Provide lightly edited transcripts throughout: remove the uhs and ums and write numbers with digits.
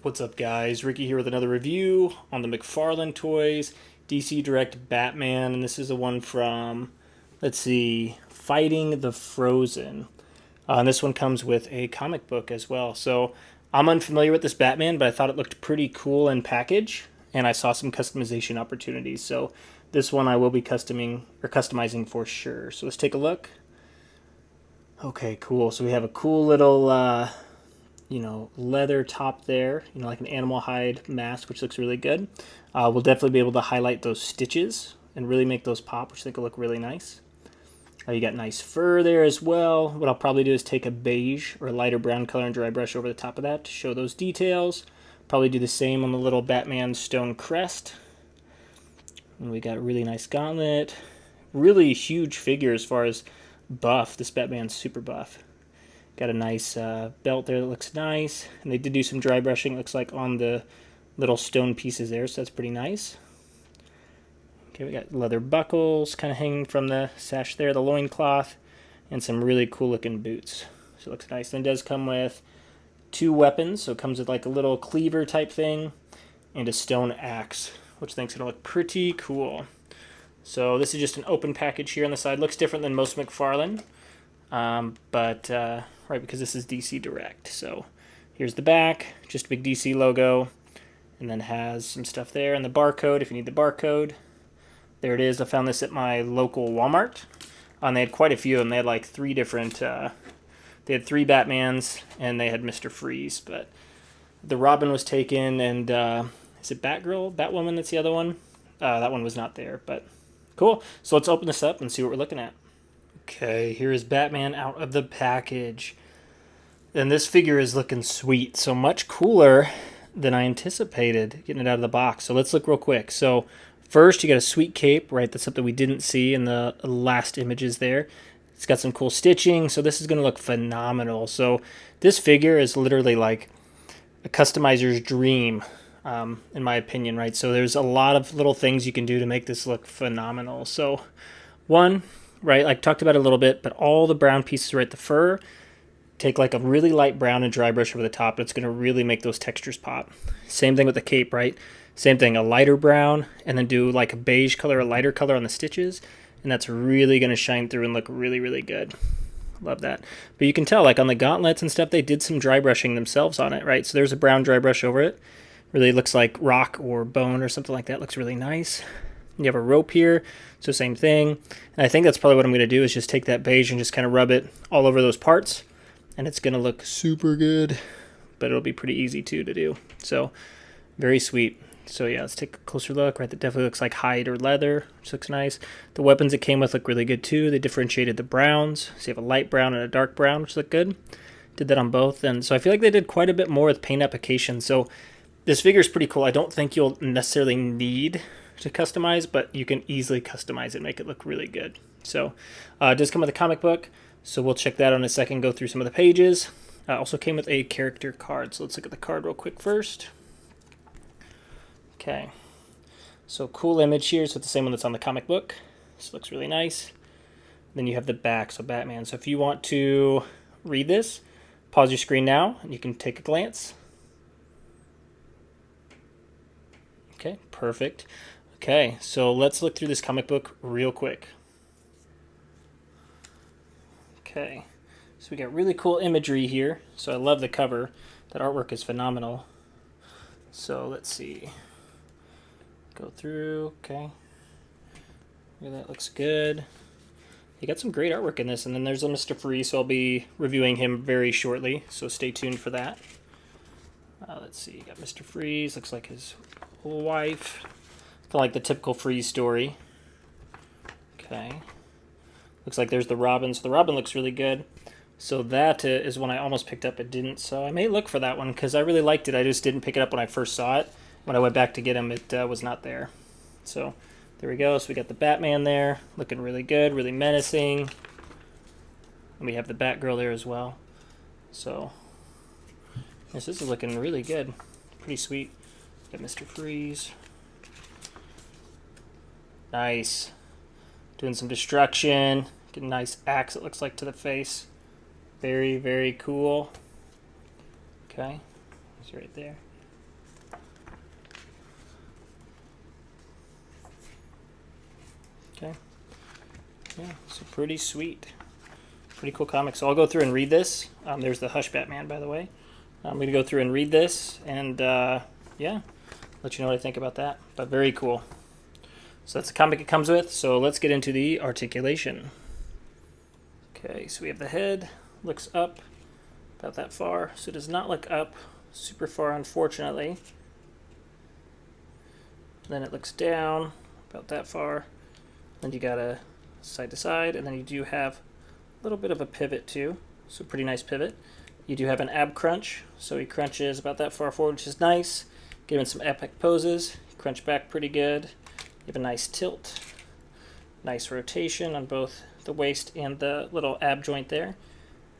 What's up, guys? Ricky here with another review on the McFarlane Toys DC Direct Batman, and this is the one from, let's see, Fighting the Frozen. And this one comes with a comic book as well. So I'm unfamiliar with this Batman, but I thought it looked pretty cool in package, and I saw some customization opportunities. So this one I will be customizing for sure. So let's take a look. Okay, cool. So we have a cool little leather top there, like an animal hide mask, which looks really good. We'll definitely be able to highlight those stitches and really make those pop, which I think will look really nice. You got nice fur there as well. What I'll probably do is take a beige or a lighter brown color and dry brush over the top of that to show those details. Probably do the same on the little Batman stone crest. And we got a really nice gauntlet. Really huge figure as far as buff. This Batman's super buff. Got a nice belt there that looks nice. And they did do some dry brushing, it looks like, on the little stone pieces there, so that's pretty nice. Okay, we got leather buckles kind of hanging from the sash there, the loincloth, and some really cool looking boots. So it looks nice. Then it does come with two weapons, so it comes with like a little cleaver type thing and a stone axe, which I think is going to look pretty cool. So this is just an open package here on the side. Looks different than most McFarlane, right, because this is DC Direct. So here's the back, just a big DC logo, and then has some stuff there, and the barcode if you need the barcode. There it is. I found this at my local Walmart, and they had quite a few of them. They had like three different, they had three Batmans, and they had Mr. Freeze, but the Robin was taken, and is it Batgirl, Batwoman, that's the other one? That one was not there, but cool. So let's open this up and see what we're looking at. Okay, here is Batman out of the package. And this figure is looking sweet, so much cooler than I anticipated getting it out of the box. So let's look real quick. So first, you got a sweet cape, right? That's something we didn't see in the last images there. It's got some cool stitching, so this is going to look phenomenal. So this figure is literally like a customizer's dream, in my opinion, right? So there's a lot of little things you can do to make this look phenomenal. So one, right, like talked about it a little bit, but all the brown pieces, right, the fur, take like a really light brown and dry brush over the top. It's going to really make those textures pop. Same thing with the cape, right? Same thing, a lighter brown, and then do like a beige color, a lighter color on the stitches, and that's really going to shine through and look really, really good. Love that. But you can tell, like on the gauntlets and stuff, they did some dry brushing themselves on it, right? So there's a brown dry brush over it. Really looks like rock or bone or something like that. Looks really nice. You have a rope here, so same thing. And I think that's probably what I'm going to do is just take that beige and just kind of rub it all over those parts, and it's going to look super good, but it'll be pretty easy too to do. So very sweet. So yeah, let's take a closer look. Right, that definitely looks like hide or leather, which looks nice. The weapons it came with look really good too. They differentiated the browns. So you have a light brown and a dark brown, which look good. Did that on both, and so I feel like they did quite a bit more with paint application. So this figure is pretty cool. I don't think you'll necessarily need to customize, but you can easily customize it, make it look really good. So it does come with a comic book, so we'll check that out in a second, go through some of the pages. Also came with a character card, so let's look at the card real quick first. Okay, so cool image here, so it's the same one that's on the comic book. This looks really nice. Then you have the back, so Batman. So if you want to read this, pause your screen now, and you can take a glance. Okay, perfect. Okay, so let's look through this comic book real quick. Okay, so we got really cool imagery here. So I love the cover. That artwork is phenomenal. So let's see. Go through, okay. Yeah, that looks good. You got some great artwork in this, and then there's a Mr. Freeze, so I'll be reviewing him very shortly, so stay tuned for that. Let's see, you got Mr. Freeze, looks like his wife. Kind of like the typical Freeze story. Okay. Looks like there's the Robin, so the Robin looks really good. So that is one I almost picked up, but didn't, so I may look for that one, because I really liked it. I just didn't pick it up when I first saw it. When I went back to get him, it was not there. So there we go. So we got the Batman there, looking really good, really menacing. And we have the Batgirl there as well. So this is looking really good. Pretty sweet. Got Mr. Freeze. Nice. Doing some destruction. Getting a nice axe, it looks like, to the face. Very, very cool. Okay. It's right there. Okay. Yeah, so pretty sweet. Pretty cool comic. So I'll go through and read this. There's the Hush Batman, by the way. I'm going to go through and read this and, yeah, let you know what I think about that. But very cool. So that's the comic it comes with. So let's get into the articulation. Okay, so we have the head. Looks up about that far. So it does not look up super far, unfortunately. Then it looks down about that far. Then you got a side to side, and then you do have a little bit of a pivot too. So pretty nice pivot. You do have an ab crunch, so he crunches about that far forward, which is nice. Giving some epic poses. Crunch back pretty good. You have a nice tilt. Nice rotation on both the waist and the little ab joint there.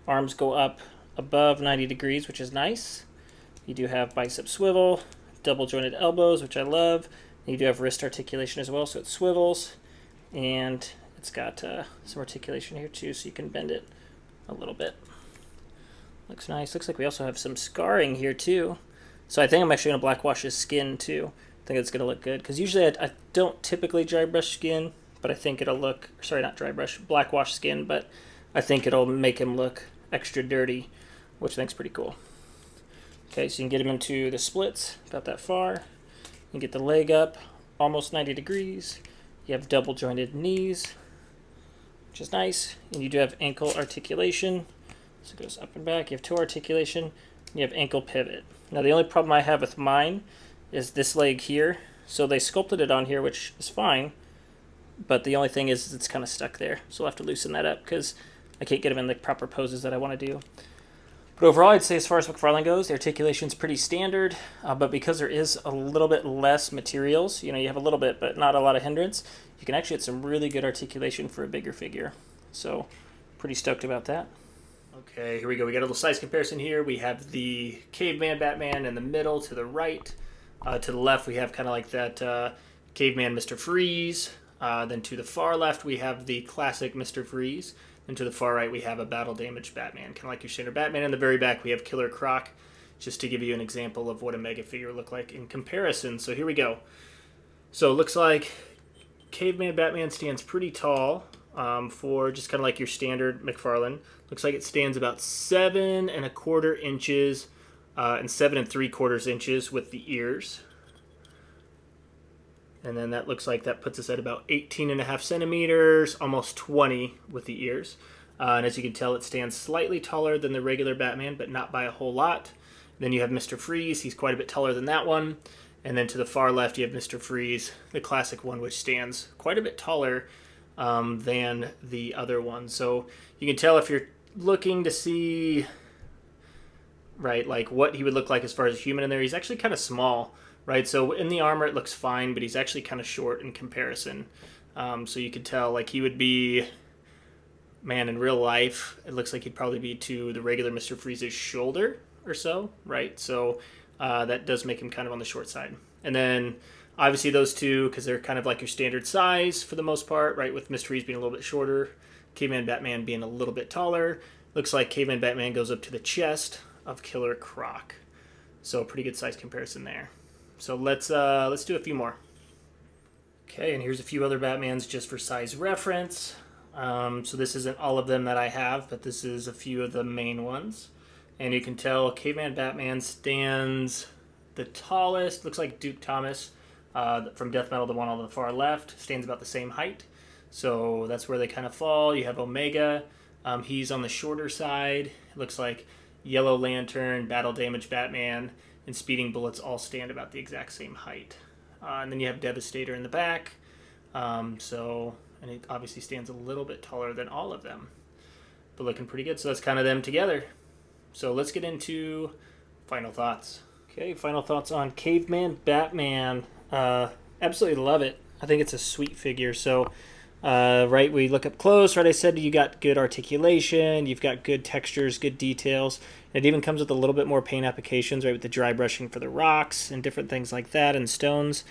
Arms go up above 90 degrees, which is nice. You do have bicep swivel, double jointed elbows, which I love. You do have wrist articulation as well, so it swivels. And it's got some articulation here too, so you can bend it a little bit. Looks nice. Looks like we also have some scarring here too. So I think I'm actually going to black wash his skin too. I think it's going to look good, because usually I don't typically dry brush skin, but I think it'll look, sorry, not dry brush, black wash skin, but I think it'll make him look extra dirty, which I think is pretty cool. Okay, so you can get him into the splits about that far. You can get the leg up almost 90 degrees. You have double jointed knees, which is nice. And you do have ankle articulation. So it goes up and back. You have toe articulation. And you have ankle pivot. Now the only problem I have with mine is this leg here. So they sculpted it on here, which is fine. But the only thing is it's kind of stuck there. So I'll have to loosen that up because I can't get him in the proper poses that I want to do. But overall, I'd say as far as McFarlane goes, the articulation's pretty standard. But because there is a little bit less materials, you have a little bit, but not a lot of hindrance, you can actually get some really good articulation for a bigger figure. So pretty stoked about that. Okay, here we go. We got a little size comparison here. We have the Caveman Batman in the middle to the right. To the left, we have kind of like that Caveman Mr. Freeze. Then to the far left, we have the classic Mr. Freeze. And to the far right, we have a battle-damaged Batman, kind of like your standard Batman. In the very back, we have Killer Croc, just to give you an example of what a mega figure would look like in comparison. So here we go. So it looks like Caveman Batman stands pretty tall for just kind of like your standard McFarlane. Looks like it stands about 7 1/4 inches and 7 3/4 inches with the ears. And then that looks like that puts us at about 18.5 centimeters, almost 20 with the ears. And as you can tell, it stands slightly taller than the regular Batman, but not by a whole lot. Then you have Mr. Freeze. He's quite a bit taller than that one. And then to the far left, you have Mr. Freeze, the classic one, which stands quite a bit taller than the other one. So you can tell if you're looking to see, right, like what he would look like as far as a human in there, he's actually kind of small. Right, so in the armor it looks fine, but he's actually kind of short in comparison. So you could tell, like, he would be, man, in real life, it looks like he'd probably be to the regular Mr. Freeze's shoulder or so, right? So that does make him kind of on the short side. And then, obviously, those two, because they're kind of like your standard size for the most part, right? With Mr. Freeze being a little bit shorter, Caveman Batman being a little bit taller. Looks like Caveman Batman goes up to the chest of Killer Croc. So a pretty good size comparison there. So let's do a few more. Okay, and here's a few other Batmans just for size reference. So this isn't all of them that I have, but this is a few of the main ones. And you can tell Caveman Batman stands the tallest. Looks like Duke Thomas from Death Metal, the one on the far left, stands about the same height. So that's where they kind of fall. You have Omega. He's on the shorter side. It looks like Yellow Lantern, Battle Damage Batman, and Speeding Bullets all stand about the exact same height. And then you have Devastator in the back. And it obviously stands a little bit taller than all of them. But looking pretty good. So that's kind of them together. So let's get into final thoughts. Okay, final thoughts on Caveman Batman. Absolutely love it. I think it's a sweet figure. So, right, we look up close. Right, I said you got good articulation. You've got good textures, good details. It even comes with a little bit more paint applications, right, with the dry brushing for the rocks and different things like that and stones.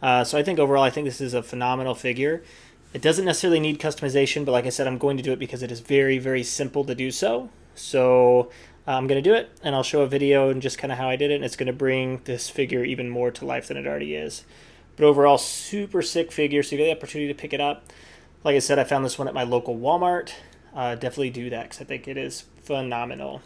So I think overall, I think this is a phenomenal figure. It doesn't necessarily need customization, but like I said, I'm going to do it because it is very, very simple to do so. So I'm going to do it, and I'll show a video and just kind of how I did it, and it's going to bring this figure even more to life than it already is. But overall, super sick figure, so you get the opportunity to pick it up. Like I said, I found this one at my local Walmart. Definitely do that because I think it is phenomenal.